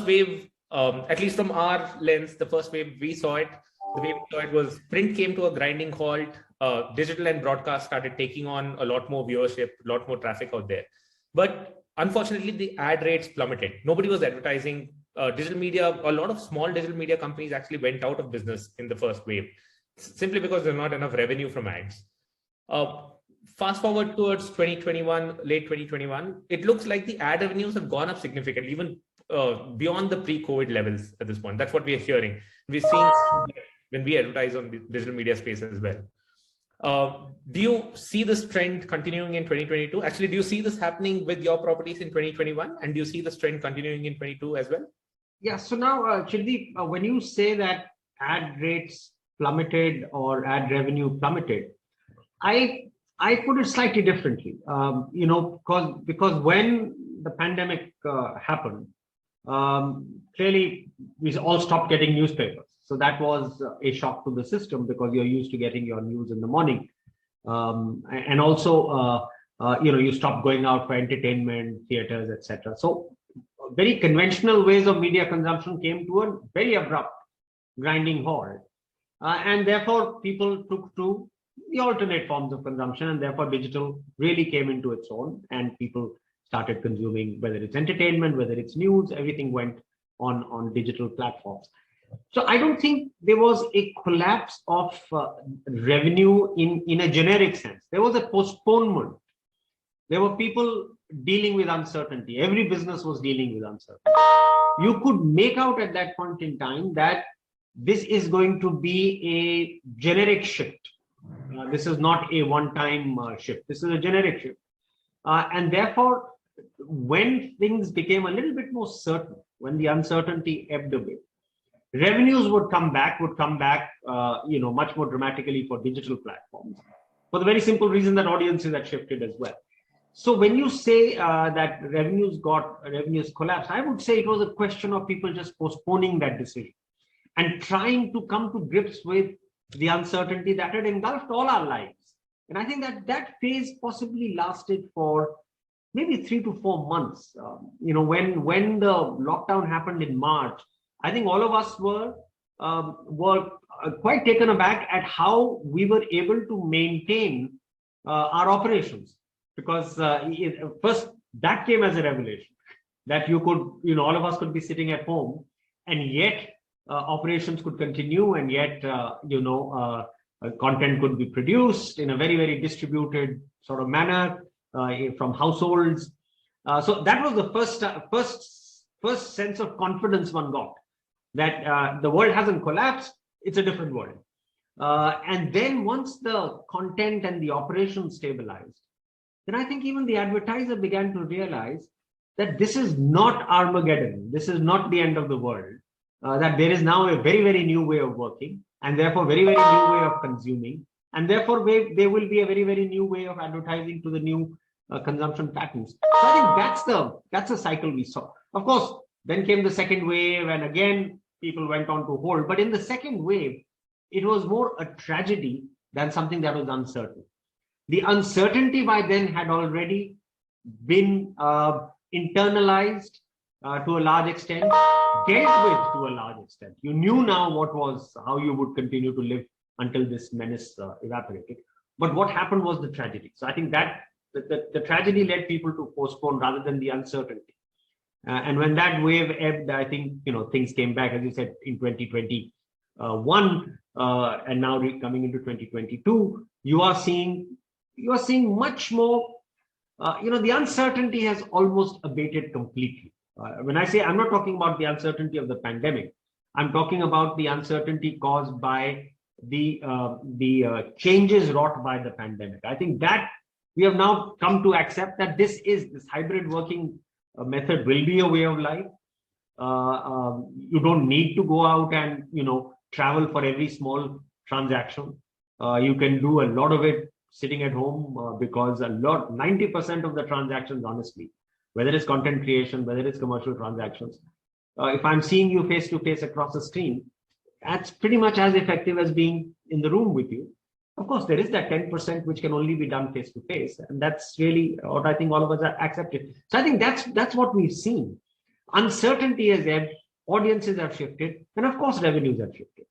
wave, at least from our lens, the first wave we saw it, the way we saw it was print came to a grinding halt. Digital and broadcast started taking on a lot more viewership, a lot more traffic out there. But unfortunately, the ad rates plummeted. Nobody was advertising. Digital media, a lot of small digital media companies actually went out of business in the first wave, simply because there's not enough revenue from ads. Fast forward towards 2021, late 2021, it looks like the ad revenues have gone up significantly, even beyond the pre-COVID levels at this point. That's what we are hearing. We're seeing when we advertise on the digital media space as well. Do you see this trend continuing in 2022? Actually, do you see this happening with your properties in 2021? And do you see this trend continuing in 22 as well? Yeah, so now, Childeep, when you say that ad rates plummeted or ad revenue plummeted, I put it slightly differently, because when the pandemic happened, clearly we all stopped getting newspapers. So that was a shock to the system because you're used to getting your news in the morning. And also, you stopped going out for entertainment, theaters, etc. So very conventional ways of media consumption came to a very abrupt grinding halt. And therefore, people took to the alternate forms of consumption, and therefore digital really came into its own, and people started consuming, whether it's entertainment, whether it's news, everything went on digital platforms. So I don't think there was a collapse of revenue in a generic sense. There was a postponement. There were people dealing with uncertainty. Every business was dealing with uncertainty. You could make out at that point in time that this is going to be a generic shift. This is not a one-time shift. This is a generic shift. And therefore, when things became a little bit more certain, when the uncertainty ebbed away, revenues would come back much more dramatically for digital platforms, for the very simple reason that audiences had shifted as well. So when you say that revenues collapsed, I would say it was a question of people just postponing that decision and trying to come to grips with the uncertainty that had engulfed all our lives. And I think that phase possibly lasted for maybe 3 to 4 months. When the lockdown happened in March, I think all of us were quite taken aback at how we were able to maintain our operations, because first that came as a revelation that you could, all of us could be sitting at home, and yet operations could continue, and yet content could be produced in a very, very distributed sort of manner from households. So that was the first sense of confidence one got, that the world hasn't collapsed, it's a different world. And then once the content and the operation stabilized, then I think even the advertiser began to realize that this is not Armageddon, this is not the end of the world, that there is now a very, very new way of working, and therefore very, very new way of consuming, and therefore there will be a very, very new way of advertising to the new consumption patterns. So I think that's the cycle we saw. Of course, then came the second wave, and again, people went on to hold. But in the second wave, it was more a tragedy than something that was uncertain. The uncertainty by then had already been internalized to a large extent, dealt with to a large extent. You knew now how you would continue to live until this menace evaporated. But what happened was the tragedy. So I think that the tragedy led people to postpone rather than the uncertainty. And when that wave ebbed, I think things came back, as you said, in 2021, and now coming into 2022. You are seeing much more. The uncertainty has almost abated completely. When I say, I'm not talking about the uncertainty of the pandemic, I'm talking about the uncertainty caused by the changes wrought by the pandemic. I think that we have now come to accept that this hybrid working method will be a way of life. You don't need to go out and travel for every small transaction. You can do a lot of it sitting at home, because 90% of the transactions, honestly, whether it's content creation, whether it's commercial transactions, if I'm seeing you face to face across the screen, that's pretty much as effective as being in the room with you. Of course, there is that 10% which can only be done face to face, and that's really what I think all of us are accepted. So I think that's what we've seen. uncertainty has ebbed, audiences have shifted, and of course, revenues have shifted.